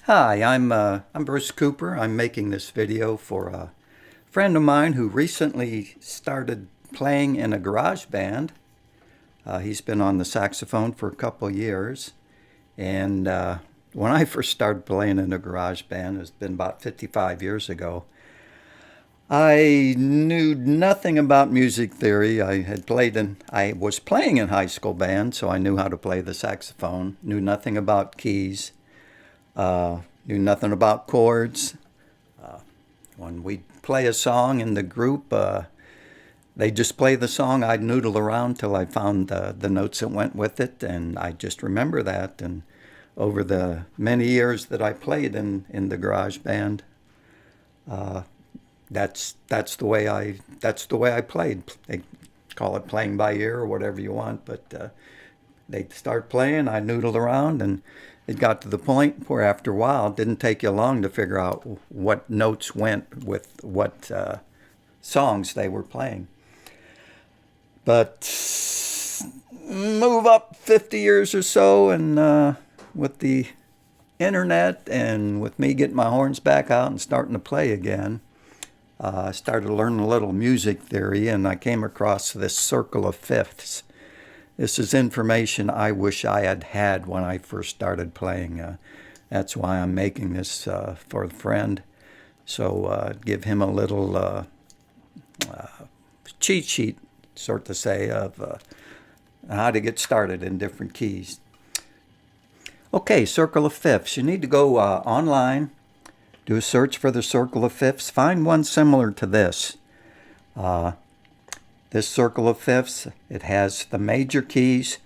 Hi, I'm Bruce Cooper. I'm making this video for a friend of mine who recently started playing in a garage band. He's been on the saxophone for a couple years, and when I first started playing in a garage band, it's been about 55 years ago. I knew nothing about music theory. I was playing in high school band, so I knew how to play the saxophone. Knew nothing about keys. Knew nothing about chords. When we'd play a song in the group, they'd just play the song. I'd noodle around till I found the notes that went with it, and I just remember that. And over the many years that I played in the garage band, that's the way I played. They call it playing by ear or whatever you want, but they'd start playing. I noodled around, and it got to the point where after a while, it didn't take you long to figure out what notes went with what songs they were playing. But move up 50 years or so, and with the internet and with me getting my horns back out and starting to play again, I started learning a little music theory, and I came across this circle of fifths. This is information I wish I had had when I first started playing. That's why I'm making this for a friend. So give him a little cheat sheet, sort to say, of how to get started in different keys. Okay, circle of fifths. You need to go online, do a search for the circle of fifths. Find one similar to this. This circle of fifths, it has the major keys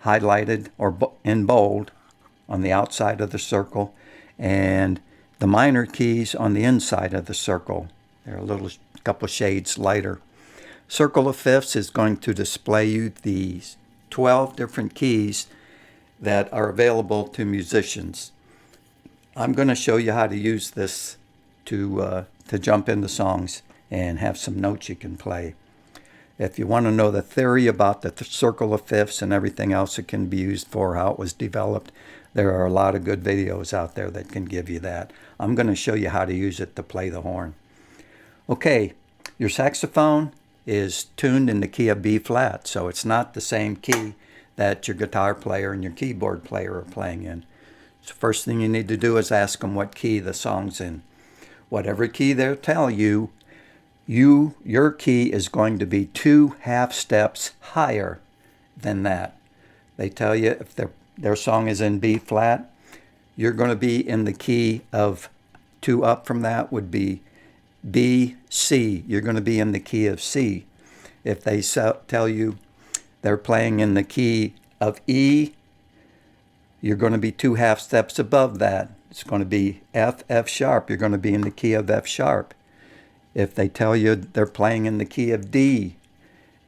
highlighted or in bold on the outside of the circle, and the minor keys on the inside of the circle. They're a couple of shades lighter. Circle of fifths is going to display you the 12 different keys that are available to musicians. I'm going to show you how to use this to jump into songs and have some notes you can play. If you want to know the theory about the circle of fifths and everything else it can be used for, how it was developed, there are a lot of good videos out there that can give you that. I'm going to show you how to use it to play the horn. Okay, your saxophone is tuned in the key of B flat, so it's not the same key that your guitar player and your keyboard player are playing in. So first thing you need to do is ask them what key the song's in. Whatever key they'll tell you, your key is going to be 2 half steps higher than that. They tell you if their song is in B flat, you're going to be in the key of 2 up from that would be B, C. You're going to be in the key of C. If they tell you they're playing in the key of E, you're going to be 2 half steps above that. It's going to be F, F sharp. You're going to be in the key of F sharp. If they tell you they're playing in the key of D,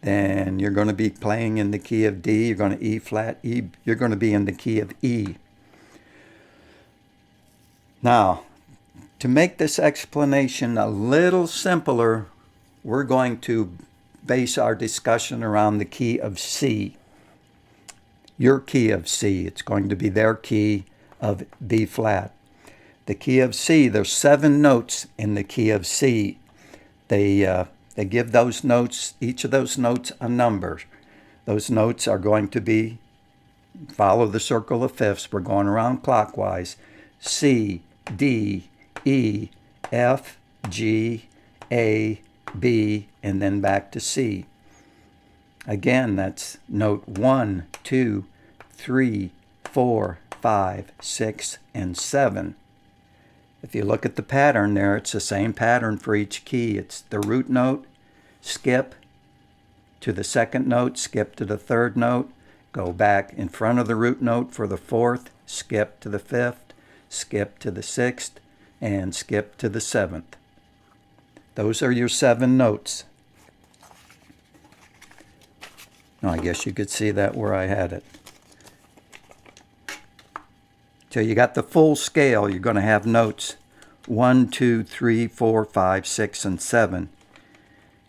then you're going to be playing in the key of D. You're going to E flat, E. You're going to be in the key of E. Now, to make this explanation a little simpler, we're going to base our discussion around the key of C. Your key of C. It's going to be their key of B flat. The key of C, there's 7 notes in the key of C. They give those notes, each of those notes, a number. Those notes are going to be, follow the circle of fifths. We're going around clockwise. C, D, E, F, G, A, B, and then back to C. Again, that's note 1, 2, 3, 4, 5, 6, and 7. If you look at the pattern there, it's the same pattern for each key. It's the root note, skip to the second note, skip to the third note, go back in front of the root note for the fourth, skip to the fifth, skip to the sixth, and skip to the seventh. Those are your 7 notes. Now, I guess you could see that where I had it. So you got the full scale. You're going to have notes 1, 2, 3, 4, 5, 6, and 7.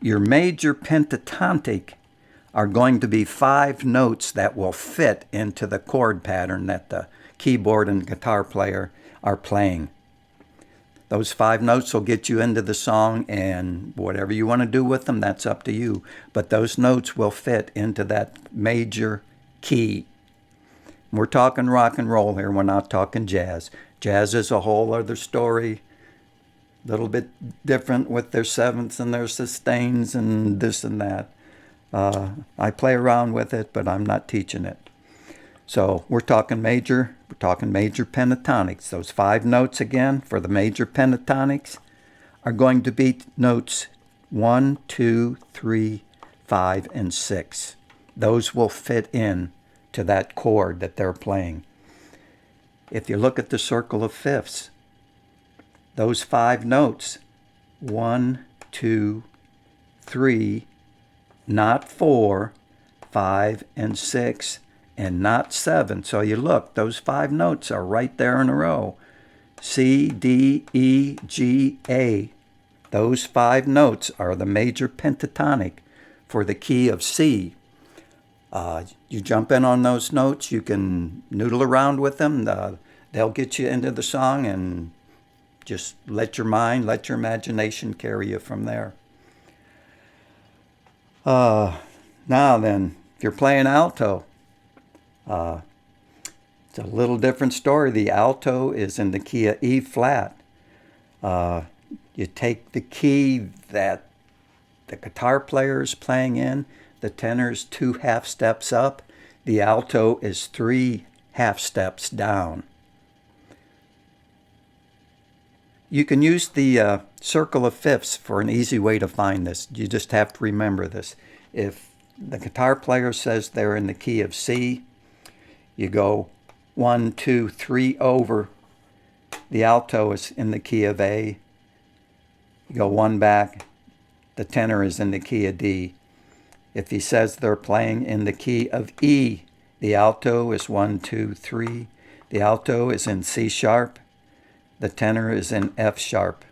Your major pentatonic are going to be 5 notes that will fit into the chord pattern that the keyboard and guitar player are playing. Those 5 notes will get you into the song, and whatever you want to do with them, that's up to you. But those notes will fit into that major key. We're talking rock and roll here. We're not talking jazz. Jazz is a whole other story. A little bit different with their sevenths and their sustains and this and that. I play around with it, but I'm not teaching it. So we're talking major pentatonics. Those 5 notes again for the major pentatonics are going to be notes 1, 2, 3, 5, and 6. Those will fit in to that chord that they're playing. If you look at the circle of fifths, those 5 notes, 1, 2, 3, not 4, 5, and 6, and not 7. So you look, those 5 notes are right there in a row. C, D, E, G, A. Those 5 notes are the major pentatonic for the key of C. You jump in on those notes, you can noodle around with them. They'll get you into the song, and just let your mind, let your imagination carry you from there. Now then, if you're playing alto, it's a little different story. The alto is in the key of E flat. You take the key that the guitar player is playing in, the tenor's 2 half steps up, the alto is 3 half steps down. You can use the circle of fifths for an easy way to find this. You just have to remember this. If the guitar player says they're in the key of C, you go 1, 2, 3 over. The alto is in the key of A. You go 1 back. The tenor is in the key of D. If he says they're playing in the key of E, the alto is 1, 2, 3. The alto is in C sharp. The tenor is in F sharp.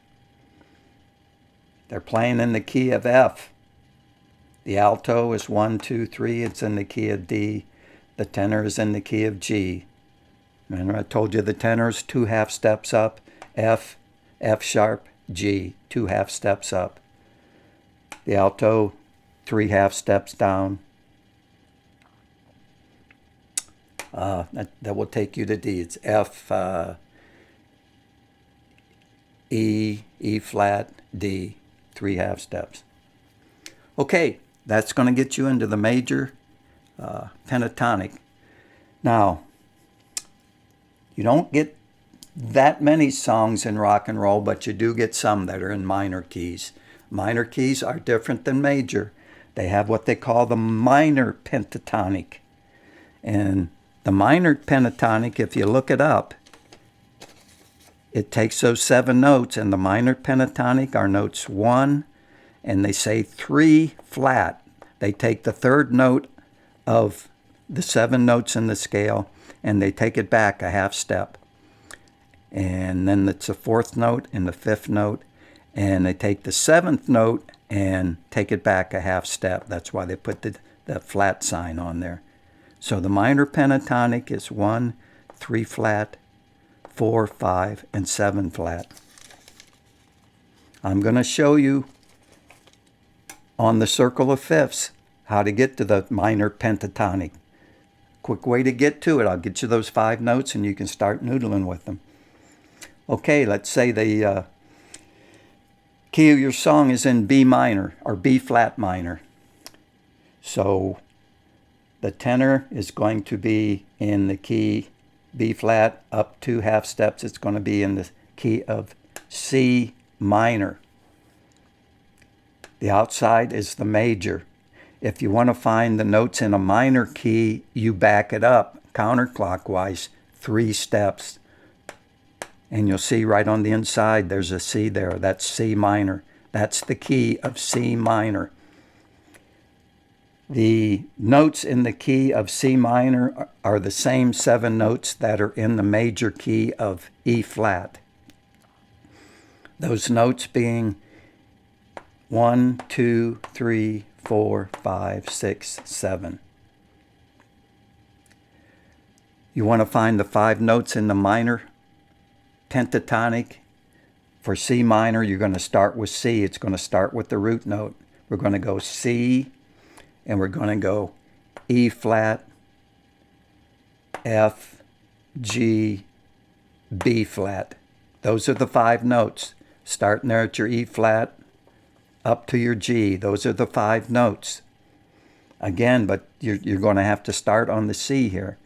They're playing in the key of F. The alto is 1, 2, 3. It's in the key of D. The tenor is in the key of G. Remember I told you the tenor's 2 half steps up. F, F sharp, G. 2 half steps up. The alto, 3 half steps down. That will take you to D. It's F, E, E flat, D, 3 half steps. Okay, that's going to get you into the major pentatonic. Now, you don't get that many songs in rock and roll, but you do get some that are in minor keys. Minor keys are different than major. They have what they call the minor pentatonic. And the minor pentatonic, if you look it up, it takes those 7 notes, and the minor pentatonic are notes 1, and they say 3 flat. They take the 3rd note of the 7 notes in the scale, and they take it back a half step. And then it's the 4th note and the 5th note, and they take the 7th note and take it back a half step. That's why they put the flat sign on there. So the minor pentatonic is 1, 3 flat, 4, 5, and 7 flat. I'm going to show you on the circle of fifths how to get to the minor pentatonic. Quick way to get to it, I'll get you those 5 notes and you can start noodling with them. Okay, let's say the key of your song is in B minor or B flat minor. So the tenor is going to be in the key B flat, up 2 half steps. It's going to be in the key of C minor. The outside is the major. If you want to find the notes in a minor key, you back it up counterclockwise 3 steps. And you'll see right on the inside there's a C there. That's C minor. That's the key of C minor. The notes in the key of C minor are the same 7 notes that are in the major key of E flat. Those notes being 1, 2, 3, 4, 5, 6, 7. You want to find the 5 notes in the minor pentatonic. For C minor, you're going to start with C. It's going to start with the root note. We're going to go C, and we're going to go E flat, F, G, B flat. Those are the 5 notes. Starting there at your E flat, up to your G. Those are the 5 notes. Again, but you're going to have to start on the C here.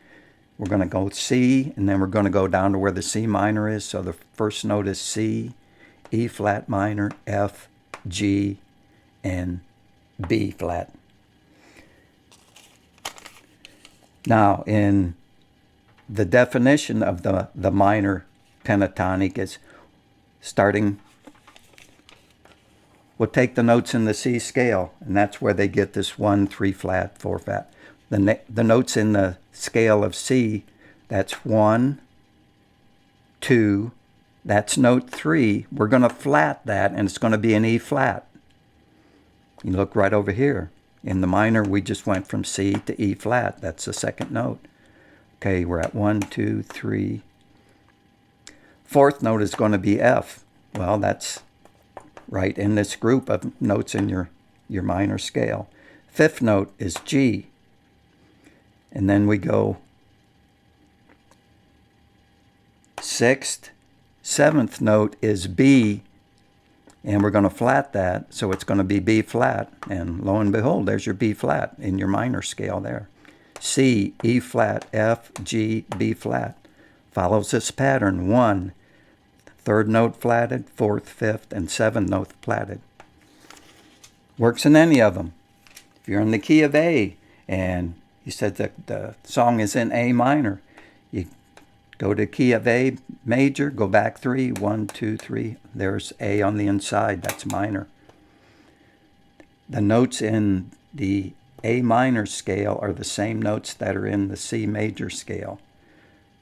We're going to go C, and then we're going to go down to where the C minor is. So the first note is C, E flat minor, F, G, and B flat. Now, in the definition of the minor pentatonic is starting, we'll take the notes in the C scale, and that's where they get this 1, 3 flat, 4 flat. The notes in the scale of C, that's 1, 2, that's note 3. We're going to flat that, and it's going to be an E flat. You look right over here. In the minor, we just went from C to E flat. That's the second note. Okay, we're at 1, 2, 3. Fourth note is going to be F. Well, that's right in this group of notes in your minor scale. Fifth note is G. And then we go sixth, seventh note is B, and we're going to flat that, so it's going to be B flat. And lo and behold, there's your B flat in your minor scale there. C, E flat, F, G, B flat. Follows this pattern: 1, third note flatted, 4th, 5th, and 7th note flatted. Works in any of them. If you're in the key of A, and you said that the song is in A minor, you go to key of A major, go back 3, 1, 2, 3. There's A on the inside, that's minor. The notes in the A minor scale are the same notes that are in the C major scale.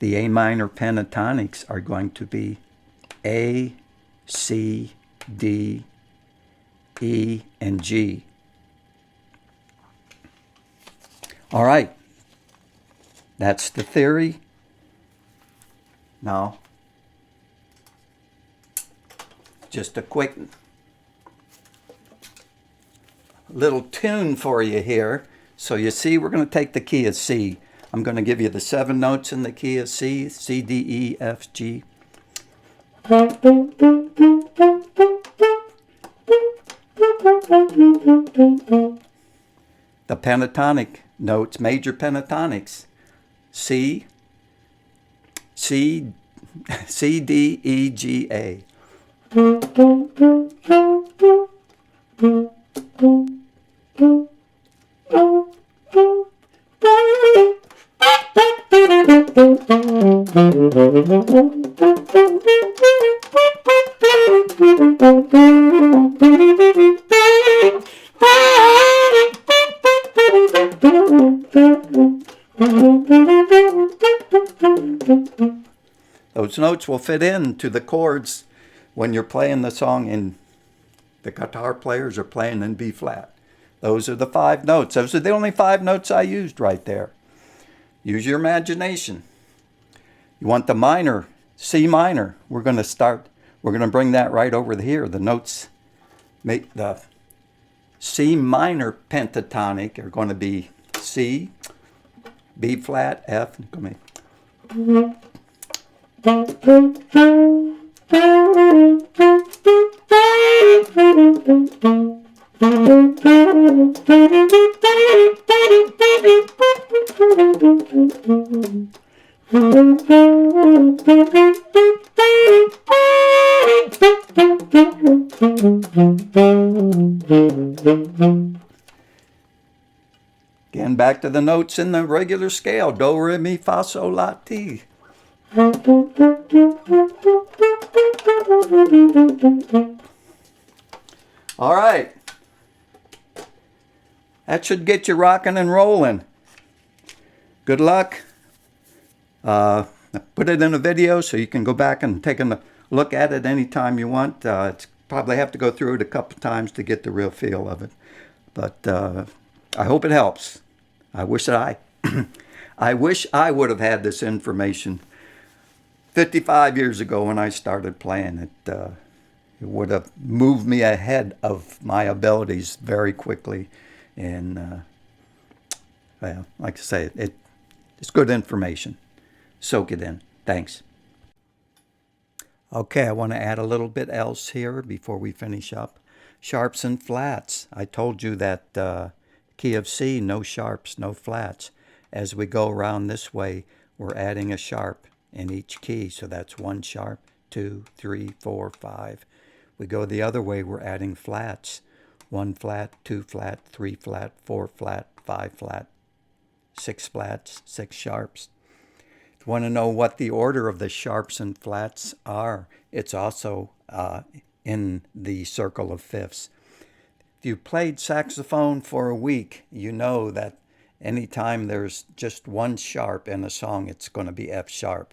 The A minor pentatonics are going to be A, C, D, E, and G. All right, that's the theory. Now, just a quick little tune for you here. So you see, we're going to take the key of C. I'm going to give you the 7 notes in the key of C: C, D, E, F, G. The pentatonic notes, major pentatonics: C, C, C, D, E, G, A. Those notes will fit into the chords when you're playing the song and the guitar players are playing in B flat. Those are the 5 notes. Those are the only 5 notes I used right there. Use your imagination. You want the minor, C minor. We're going to bring that right over here. The notes, make the C minor pentatonic are going to be C, B flat, F. Again, back to the notes in the regular scale: do, re, mi, fa, sol, la, ti. All right. That should get you rocking and rolling. Good luck. Put it in a video so you can go back and take a look at it anytime you want. It's probably have to go through it a couple times to get the real feel of it. But I hope it helps. I wish I would have had this information 55 years ago when I started playing, it would have moved me ahead of my abilities very quickly. And well, like I say, it's good information. Soak it in. Thanks. Okay, I want to add a little bit else here before we finish up. Sharps and flats. I told you that key of C, no sharps, no flats. As we go around this way, we're adding a sharp in each key. So that's 1 sharp, 2, 3, 4, 5. We go the other way, we're adding flats. 1 flat, 2 flat, 3 flat, 4 flat, 5 flat, 6 flats, 6 sharps. If you want to know what the order of the sharps and flats are, it's also in the circle of fifths. If you played saxophone for a week, you know that anytime there's just 1 sharp in a song, it's going to be F sharp.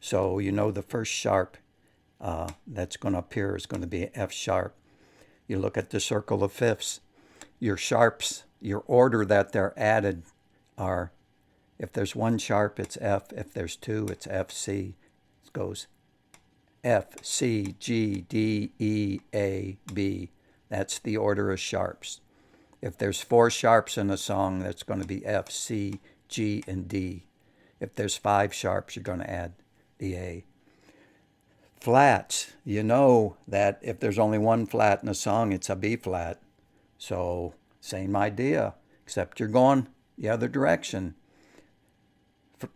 So you know the first sharp that's going to appear is going to be F sharp. You look at the circle of fifths. Your sharps, your order that they're added are, if there's 1 sharp, it's F. If there's 2, it's F, C. It goes F, C, G, D, E, A, B. That's the order of sharps. If there's 4 sharps in a song, that's going to be F, C, G, and D. If there's 5 sharps, you're going to add the A. Flats, you know that if there's only 1 flat in a song, it's a B flat. So same idea, except you're going the other direction.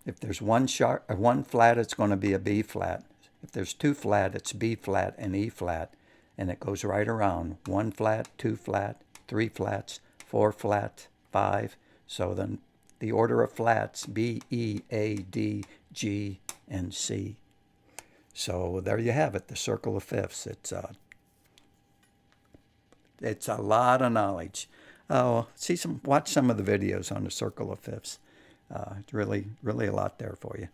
If there's 1 flat, it's going to be a B flat. If there's 2 flat, it's B flat and E flat. And it goes right around. 1 flat, 2 flat, 3 flats, 4 flat, 5. So then the order of flats, B, E, A, D, G, and C. So there you have it, the circle of fifths. It's a lot of knowledge. Oh, watch some of the videos on the circle of fifths. It's really, really a lot there for you.